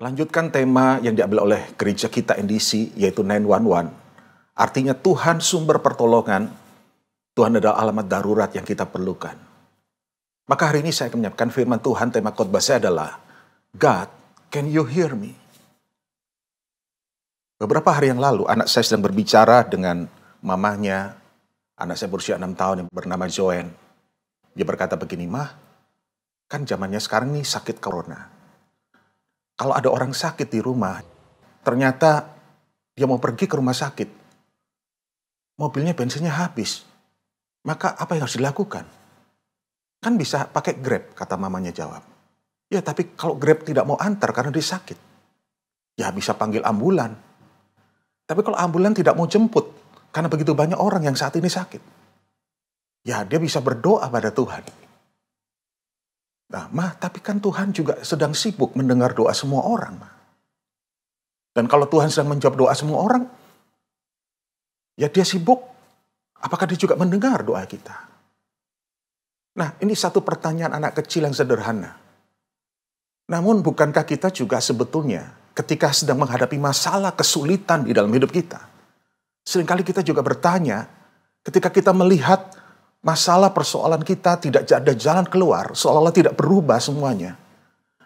Lanjutkan tema yang diambil oleh gereja kita NDC, yaitu 911. Artinya Tuhan sumber pertolongan, Tuhan adalah alamat darurat yang kita perlukan. Maka hari ini saya akan menyiapkan firman Tuhan, tema khotbah saya adalah, God, can you hear me? Beberapa hari yang lalu, anak saya sedang berbicara dengan mamanya, anak saya berusia 6 tahun yang bernama Joanne. Dia berkata begini, "Mah, kan zamannya sekarang nih sakit corona. Kalau ada orang sakit di rumah, ternyata dia mau pergi ke rumah sakit. Mobilnya bensinnya habis. Maka apa yang harus dilakukan? Kan bisa pakai Grab," kata mamanya jawab. "Ya, tapi kalau Grab tidak mau antar karena dia sakit, ya bisa panggil ambulan. Tapi kalau ambulan tidak mau jemput, karena begitu banyak orang yang saat ini sakit, ya dia bisa berdoa pada Tuhan." Nah, Mah, tapi kan Tuhan juga sedang sibuk mendengar doa semua orang, Mah. Dan kalau Tuhan sedang menjawab doa semua orang, ya dia sibuk. Apakah dia juga mendengar doa kita? Nah, ini satu pertanyaan anak kecil yang sederhana. Namun, bukankah kita juga sebetulnya ketika sedang menghadapi masalah kesulitan di dalam hidup kita, seringkali kita juga bertanya, ketika kita melihat masalah persoalan kita tidak ada jalan keluar, seolah-olah tidak berubah semuanya.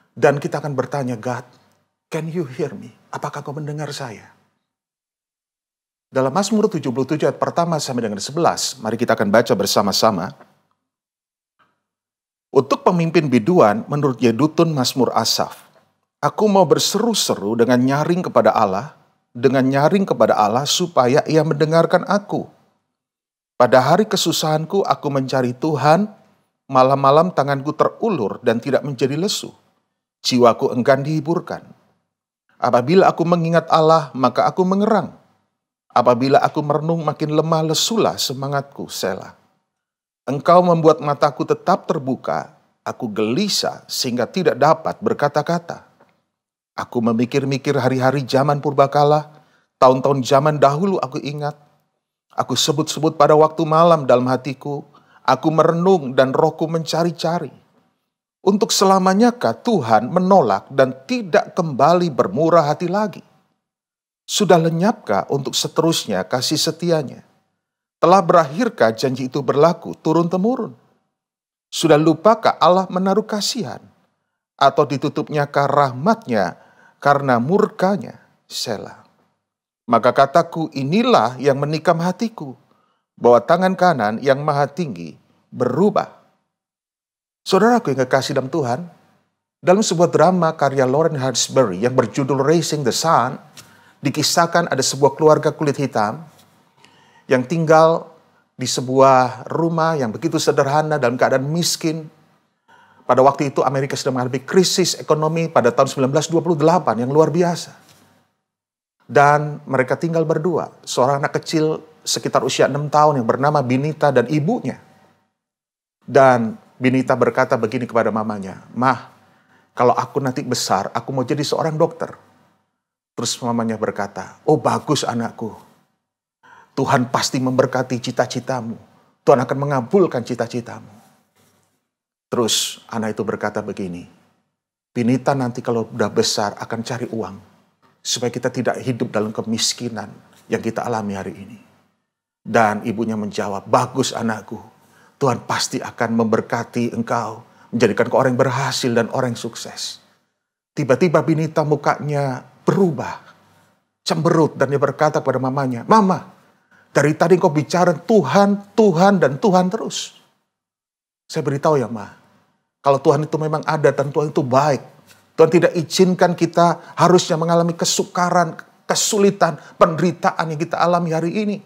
Dan kita akan bertanya, God, can you hear me? Apakah kau mendengar saya? Dalam Mazmur 77 ayat pertama sampai dengan 11, mari kita akan baca bersama-sama. Untuk pemimpin biduan menurut Yedutun Mazmur Asaf, aku mau berseru-seru dengan nyaring kepada Allah supaya Ia mendengarkan aku. Pada hari kesusahanku aku mencari Tuhan, malam-malam tanganku terulur dan tidak menjadi lesu. Jiwaku enggan dihiburkan. Apabila aku mengingat Allah, maka aku mengerang. Apabila aku merenung, makin lemah lesulah semangatku, Selah. Engkau membuat mataku tetap terbuka, aku gelisah sehingga tidak dapat berkata-kata. Aku memikir-mikir hari-hari zaman purbakala, tahun-tahun zaman dahulu aku ingat. Aku sebut-sebut pada waktu malam dalam hatiku, aku merenung dan rohku mencari-cari. Untuk selamanyakah Tuhan menolak dan tidak kembali bermurah hati lagi? Sudah lenyapkah untuk seterusnya kasih setianya? Telah berakhirkah janji itu berlaku turun-temurun? Sudah lupakah Allah menaruh kasihan? Atau ditutupnyakah rahmatnya karena murkanya? Selah. Maka kataku, inilah yang menikam hatiku, bahwa tangan kanan yang maha tinggi berubah. Saudaraku yang kekasih dalam Tuhan, dalam sebuah drama karya Lauren Hartsbury yang berjudul Raising the Sun, dikisahkan ada sebuah keluarga kulit hitam yang tinggal di sebuah rumah yang begitu sederhana dalam keadaan miskin. Pada waktu itu Amerika sedang menghadapi krisis ekonomi pada tahun 1928 yang luar biasa. Dan mereka tinggal berdua, seorang anak kecil sekitar usia 6 tahun yang bernama Binita dan ibunya. Dan Binita berkata begini kepada mamanya, "Mah, kalau aku nanti besar, aku mau jadi seorang dokter." Terus mamanya berkata, "Oh bagus anakku, Tuhan pasti memberkati cita-citamu. Tuhan akan mengabulkan cita-citamu." Terus anak itu berkata begini, "Binita nanti kalau udah besar akan cari uang, supaya kita tidak hidup dalam kemiskinan yang kita alami hari ini." Dan ibunya menjawab, "Bagus anakku, Tuhan pasti akan memberkati engkau, menjadikan kau orang yang berhasil dan orang yang sukses." Tiba-tiba Binita mukanya berubah, cemberut, dan dia berkata kepada mamanya, "Mama, dari tadi kau bicara Tuhan, Tuhan, dan Tuhan terus." Saya beritahu ya, Ma, kalau Tuhan itu memang ada dan Tuhan itu baik, Tuhan tidak izinkan kita harusnya mengalami kesukaran, kesulitan, penderitaan yang kita alami hari ini.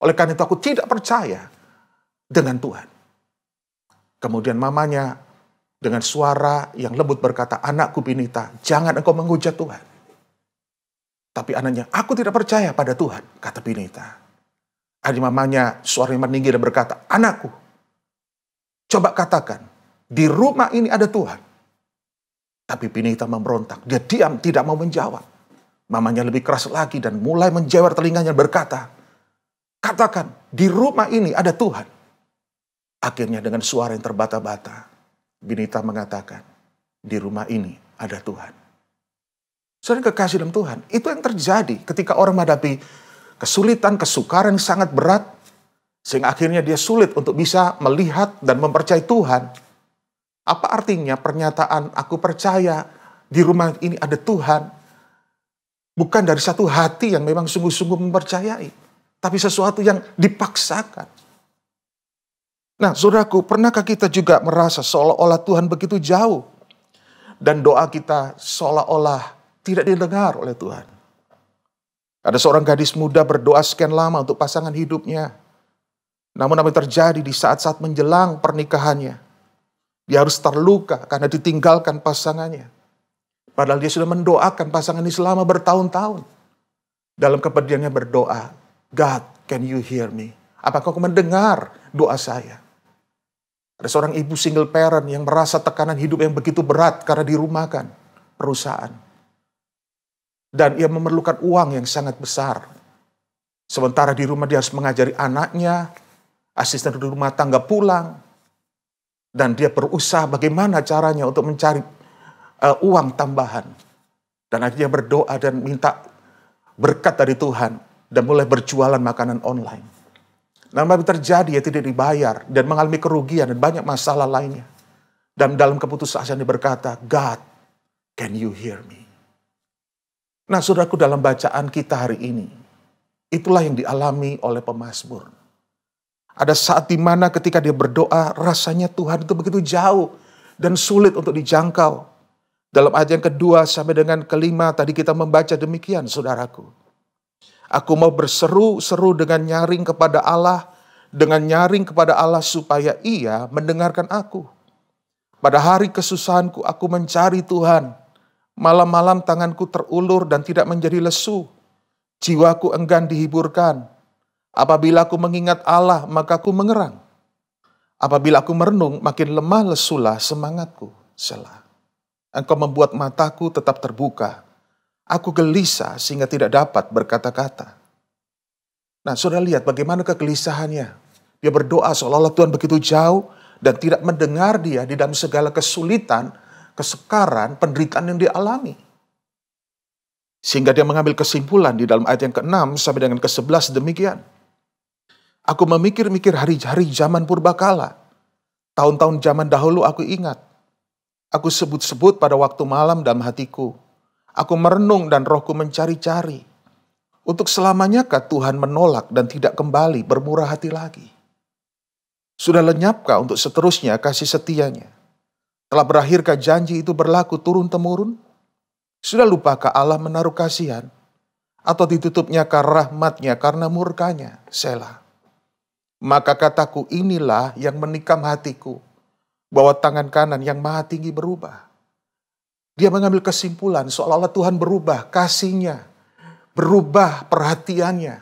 Oleh karena itu aku tidak percaya dengan Tuhan. Kemudian mamanya dengan suara yang lembut berkata, "Anakku Binita, jangan engkau menghujat Tuhan." Tapi anaknya, "Aku tidak percaya pada Tuhan," kata Binita. Adik mamanya suaranya meninggi dan berkata, "Anakku, coba katakan, di rumah ini ada Tuhan." Tapi Binita memberontak. Dia diam, tidak mau menjawab. Mamanya lebih keras lagi dan mulai menjewer telinganya berkata, "Katakan, di rumah ini ada Tuhan." Akhirnya dengan suara yang terbata-bata, Binita mengatakan, "Di rumah ini ada Tuhan." Saudara kekasih dalam Tuhan, itu yang terjadi ketika orang menghadapi kesulitan, kesukaran yang sangat berat, sehingga akhirnya dia sulit untuk bisa melihat dan mempercayai Tuhan. Apa artinya pernyataan aku percaya di rumah ini ada Tuhan? Bukan dari satu hati yang memang sungguh-sungguh mempercayai, tapi sesuatu yang dipaksakan. Nah, saudaraku, pernahkah kita juga merasa seolah-olah Tuhan begitu jauh dan doa kita seolah-olah tidak didengar oleh Tuhan? Ada seorang gadis muda berdoa sekian lama untuk pasangan hidupnya. Namun apa yang terjadi di saat-saat menjelang pernikahannya? Dia harus terluka karena ditinggalkan pasangannya. Padahal dia sudah mendoakan pasangan ini selama bertahun-tahun. Dalam kepedihannya berdoa, God, can you hear me? Apakah kau mendengar doa saya? Ada seorang ibu single parent yang merasa tekanan hidup yang begitu berat karena dirumahkan perusahaan. Dan ia memerlukan uang yang sangat besar. Sementara di rumah dia harus mengajari anaknya, asisten rumah tangga pulang. Dan dia berusaha bagaimana caranya untuk mencari uang tambahan. Dan akhirnya berdoa dan minta berkat dari Tuhan. Dan mulai berjualan makanan online. Namun apa terjadi, ya tidak dibayar. Dan mengalami kerugian dan banyak masalah lainnya. Dan dalam keputusasaan dia berkata, God, can you hear me? Nah, saudaraku, dalam bacaan kita hari ini, itulah yang dialami oleh pemazmur. Ada saat di mana ketika dia berdoa, rasanya Tuhan itu begitu jauh dan sulit untuk dijangkau. Dalam ayat yang kedua sampai dengan kelima tadi kita membaca demikian, saudaraku. Aku mau berseru-seru dengan nyaring kepada Allah supaya Ia mendengarkan aku. Pada hari kesusahanku aku mencari Tuhan. Malam-malam tanganku terulur dan tidak menjadi lesu. Jiwaku enggan dihiburkan. Apabila aku mengingat Allah, maka aku mengerang. Apabila aku merenung, makin lemah lesulah semangatku. Selah. Engkau membuat mataku tetap terbuka. Aku gelisah sehingga tidak dapat berkata-kata. Nah, saudara lihat bagaimana kegelisahannya. Dia berdoa seolah-olah Tuhan begitu jauh dan tidak mendengar dia di dalam segala kesulitan, kesukaran, penderitaan yang dia alami. Sehingga dia mengambil kesimpulan di dalam ayat yang ke-6 sampai dengan ke-11 demikian. Aku memikir-mikir hari-hari zaman purbakala. Tahun-tahun zaman dahulu aku ingat. Aku sebut-sebut pada waktu malam dalam hatiku. Aku merenung dan rohku mencari-cari. Untuk selamanyakah Tuhan menolak dan tidak kembali bermurah hati lagi? Sudah lenyapkah untuk seterusnya kasih setianya? Telah berakhirkah janji itu berlaku turun-temurun? Sudah lupakah Allah menaruh kasihan? Atau ditutupnyakah rahmatnya karena murkanya? Selah. Maka kataku, inilah yang menikam hatiku, bahwa tangan kanan yang maha tinggi berubah. Dia mengambil kesimpulan seolah-olah Tuhan berubah kasihnya, berubah perhatiannya,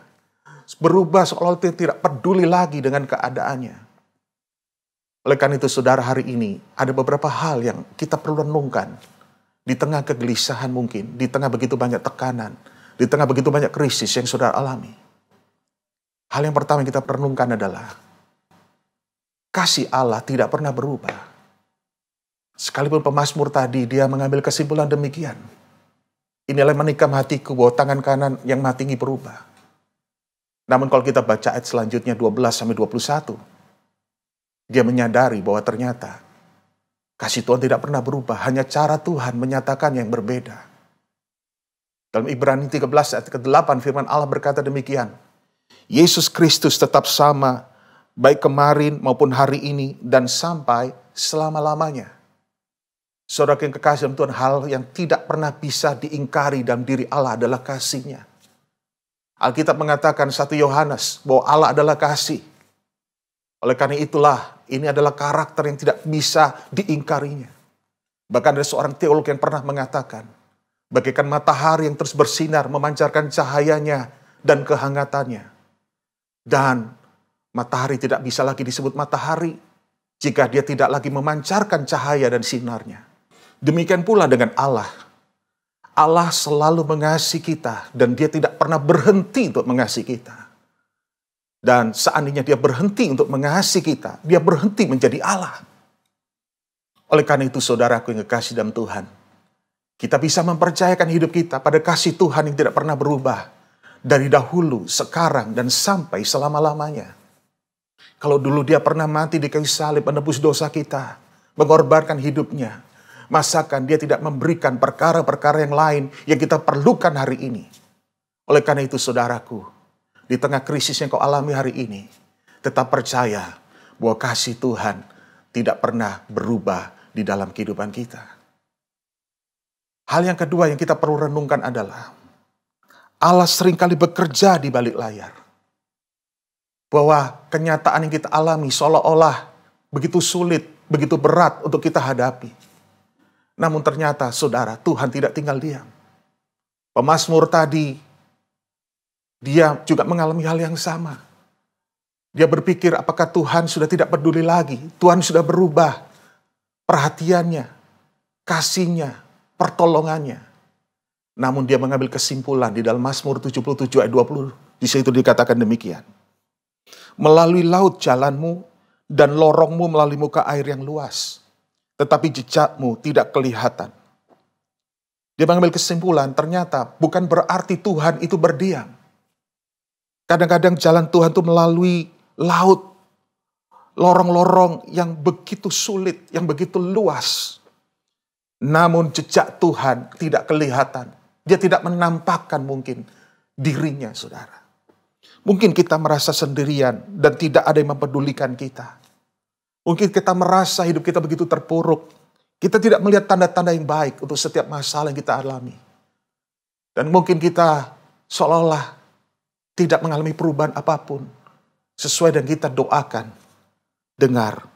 berubah seolah-olah dia tidak peduli lagi dengan keadaannya. Oleh karena itu saudara, hari ini ada beberapa hal yang kita perlu renungkan. Di tengah kegelisahan mungkin, di tengah begitu banyak tekanan, di tengah begitu banyak krisis yang saudara alami. Hal yang pertama yang kita renungkan adalah kasih Allah tidak pernah berubah. Sekalipun pemazmur tadi dia mengambil kesimpulan demikian. Inilah menikam hatiku bahwa tangan kanan yang maha tinggi berubah. Namun kalau kita baca ayat selanjutnya 12-21. Dia menyadari bahwa ternyata kasih Tuhan tidak pernah berubah. Hanya cara Tuhan menyatakan yang berbeda. Dalam Ibrani 13 ayat ke-8 firman Allah berkata demikian. Yesus Kristus tetap sama baik kemarin maupun hari ini dan sampai selama-lamanya. Saudara yang kekasih dalam Tuhan, hal yang tidak pernah bisa diingkari dalam diri Allah adalah kasih-Nya. Alkitab mengatakan 1 Yohanes bahwa Allah adalah kasih. Oleh karena itulah, ini adalah karakter yang tidak bisa diingkarinya. Bahkan ada seorang teolog yang pernah mengatakan, bagaikan matahari yang terus bersinar memancarkan cahayanya dan kehangatannya. Dan matahari tidak bisa lagi disebut matahari jika dia tidak lagi memancarkan cahaya dan sinarnya. Demikian pula dengan Allah. Allah selalu mengasihi kita dan dia tidak pernah berhenti untuk mengasihi kita. Dan seandainya dia berhenti untuk mengasihi kita, dia berhenti menjadi Allah. Oleh karena itu saudaraku yang kekasih dalam Tuhan, Kita bisa mempercayakan hidup kita pada kasih Tuhan yang tidak pernah berubah. Dari dahulu, sekarang, dan sampai selama-lamanya. Kalau dulu dia pernah mati di kayu salib menebus dosa kita, mengorbankan hidupnya, masakan dia tidak memberikan perkara-perkara yang lain yang kita perlukan hari ini. Oleh karena itu saudaraku, di tengah krisis yang kau alami hari ini, tetap percaya bahwa kasih Tuhan tidak pernah berubah di dalam kehidupan kita. Hal yang kedua yang kita perlu renungkan adalah Allah seringkali bekerja di balik layar. Bahwa kenyataan yang kita alami seolah-olah begitu sulit, begitu berat untuk kita hadapi. Namun ternyata saudara, Tuhan tidak tinggal diam. Pemazmur tadi, dia juga mengalami hal yang sama. Dia berpikir apakah Tuhan sudah tidak peduli lagi. Tuhan sudah berubah perhatiannya, kasihnya, pertolongannya. Namun dia mengambil kesimpulan di dalam Mazmur 77 ayat 20. Di situ dikatakan demikian. Melalui laut jalanmu dan lorongmu melalui muka air yang luas. Tetapi jejakmu tidak kelihatan. Dia mengambil kesimpulan ternyata bukan berarti Tuhan itu berdiam. Kadang-kadang jalan Tuhan itu melalui laut. Lorong-lorong yang begitu sulit, yang begitu luas. Namun jejak Tuhan tidak kelihatan. Dia tidak menampakkan mungkin dirinya, saudara. Mungkin kita merasa sendirian dan tidak ada yang mempedulikan kita. Mungkin kita merasa hidup kita begitu terpuruk. Kita tidak melihat tanda-tanda yang baik untuk setiap masalah yang kita alami. Dan mungkin kita seolah-olah tidak mengalami perubahan apapun. Sesuai dengan kita doakan. Dengar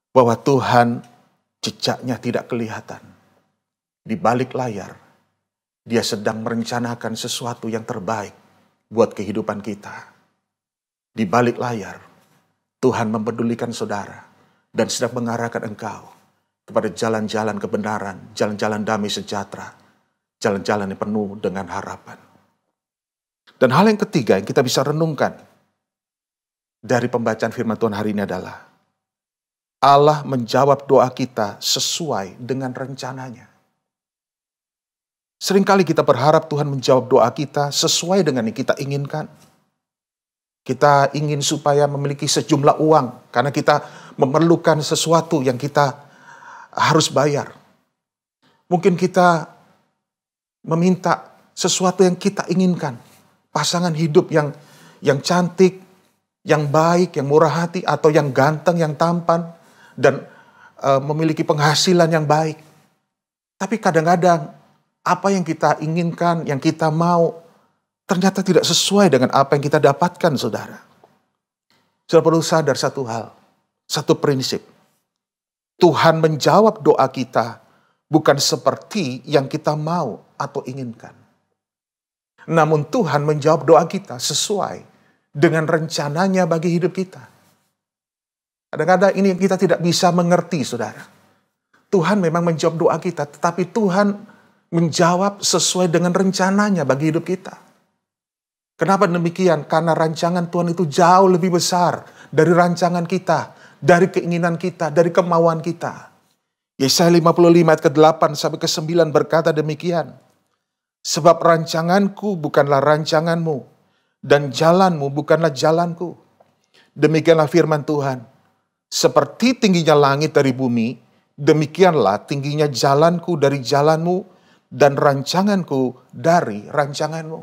bahwa Tuhan jejaknya tidak kelihatan. Di balik layar, dia sedang merencanakan sesuatu yang terbaik buat kehidupan kita. Di balik layar, Tuhan mempedulikan saudara dan sedang mengarahkan engkau kepada jalan-jalan kebenaran, jalan-jalan damai sejahtera, jalan-jalan yang penuh dengan harapan. Dan hal yang ketiga yang kita bisa renungkan dari pembacaan firman Tuhan hari ini adalah Allah menjawab doa kita sesuai dengan rencananya. Seringkali kita berharap Tuhan menjawab doa kita sesuai dengan yang kita inginkan. Kita ingin supaya memiliki sejumlah uang karena kita memerlukan sesuatu yang kita harus bayar. Mungkin kita meminta sesuatu yang kita inginkan. Pasangan hidup yang cantik, yang baik, yang murah hati, atau yang ganteng, yang tampan, dan memiliki penghasilan yang baik. Tapi kadang-kadang apa yang kita inginkan, yang kita mau, ternyata tidak sesuai dengan apa yang kita dapatkan, saudara. Saudara perlu sadar satu hal, satu prinsip. Tuhan menjawab doa kita bukan seperti yang kita mau atau inginkan. Namun Tuhan menjawab doa kita sesuai dengan rencananya bagi hidup kita. Kadang-kadang ini yang kita tidak bisa mengerti, saudara. Tuhan memang menjawab doa kita, tetapi Tuhan menjawab sesuai dengan rencananya bagi hidup kita. Kenapa demikian? Karena rancangan Tuhan itu jauh lebih besar dari rancangan kita, dari keinginan kita, dari kemauan kita. Yesaya 55 ayat ke-8 sampai ke-9 berkata demikian. Sebab rancanganku bukanlah rancanganmu, dan jalanmu bukanlah jalanku. Demikianlah firman Tuhan. Seperti tingginya langit dari bumi, demikianlah tingginya jalanku dari jalanmu, dan rancanganku dari rancanganmu.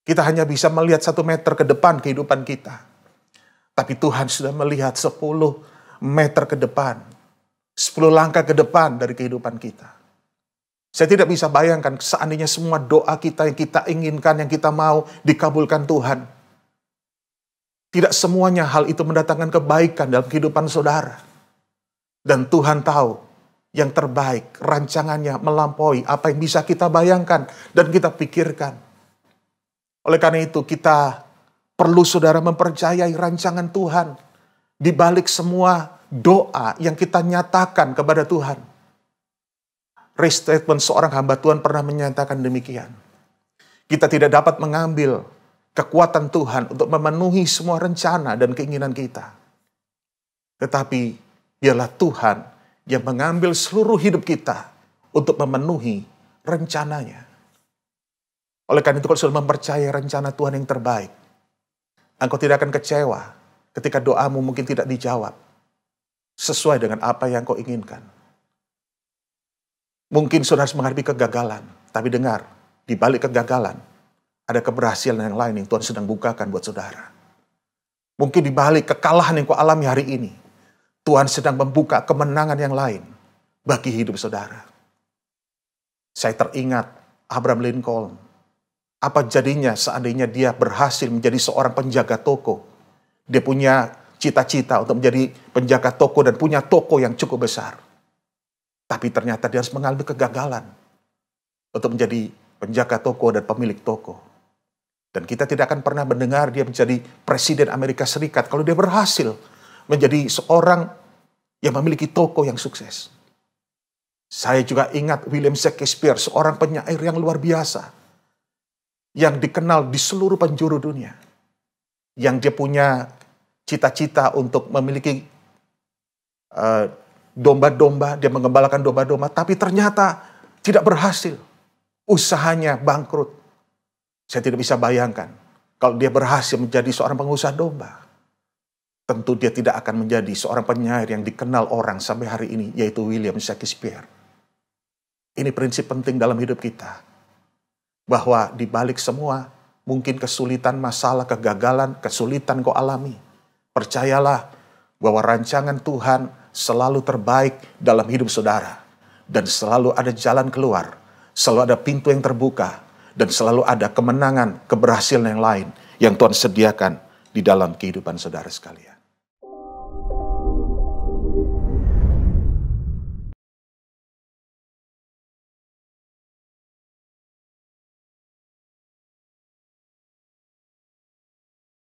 Kita hanya bisa melihat 1 meter ke depan kehidupan kita. Tapi Tuhan sudah melihat 10 meter ke depan. 10 langkah ke depan dari kehidupan kita. Saya tidak bisa bayangkan seandainya semua doa kita yang kita inginkan, yang kita mau dikabulkan Tuhan. Tidak semuanya hal itu mendatangkan kebaikan dalam kehidupan saudara. Dan Tuhan tahu yang terbaik, rancangannya melampaui apa yang bisa kita bayangkan dan kita pikirkan. Oleh karena itu kita perlu saudara mempercayai rancangan Tuhan di balik semua doa yang kita nyatakan kepada Tuhan. Restatement seorang hamba Tuhan pernah menyatakan demikian. Kita tidak dapat mengambil kekuatan Tuhan untuk memenuhi semua rencana dan keinginan kita. Tetapi biarlah Tuhan yang mengambil seluruh hidup kita untuk memenuhi rencananya. Oleh karena itu, kalau sudah mempercayai rencana Tuhan yang terbaik, engkau tidak akan kecewa ketika doamu mungkin tidak dijawab sesuai dengan apa yang kau inginkan. Mungkin saudara harus menghadapi kegagalan, tapi dengar, di balik kegagalan ada keberhasilan yang lain yang Tuhan sedang bukakan buat saudara. Mungkin di balik kekalahan yang kau alami hari ini, Tuhan sedang membuka kemenangan yang lain bagi hidup saudara. Saya teringat Abraham Lincoln. Apa jadinya seandainya dia berhasil menjadi seorang penjaga toko? Dia punya cita-cita untuk menjadi penjaga toko dan punya toko yang cukup besar. Tapi ternyata dia harus mengalami kegagalan untuk menjadi penjaga toko dan pemilik toko. Dan kita tidak akan pernah mendengar dia menjadi presiden Amerika Serikat kalau dia berhasil menjadi seorang yang memiliki toko yang sukses. Saya juga ingat William Shakespeare, seorang penyair yang luar biasa, yang dikenal di seluruh penjuru dunia. Yang dia punya cita-cita untuk memiliki domba-domba, dia mengembalakan domba-domba, tapi ternyata tidak berhasil. Usahanya bangkrut. Saya tidak bisa bayangkan kalau dia berhasil menjadi seorang pengusaha domba. Tentu dia tidak akan menjadi seorang penyair yang dikenal orang sampai hari ini, yaitu William Shakespeare. Ini prinsip penting dalam hidup kita. Bahwa di balik semua, mungkin kesulitan, masalah, kegagalan, kesulitan kau alami. Percayalah bahwa rancangan Tuhan selalu terbaik dalam hidup saudara. Dan selalu ada jalan keluar, selalu ada pintu yang terbuka, dan selalu ada kemenangan, keberhasilan yang lain yang Tuhan sediakan di dalam kehidupan saudara sekalian.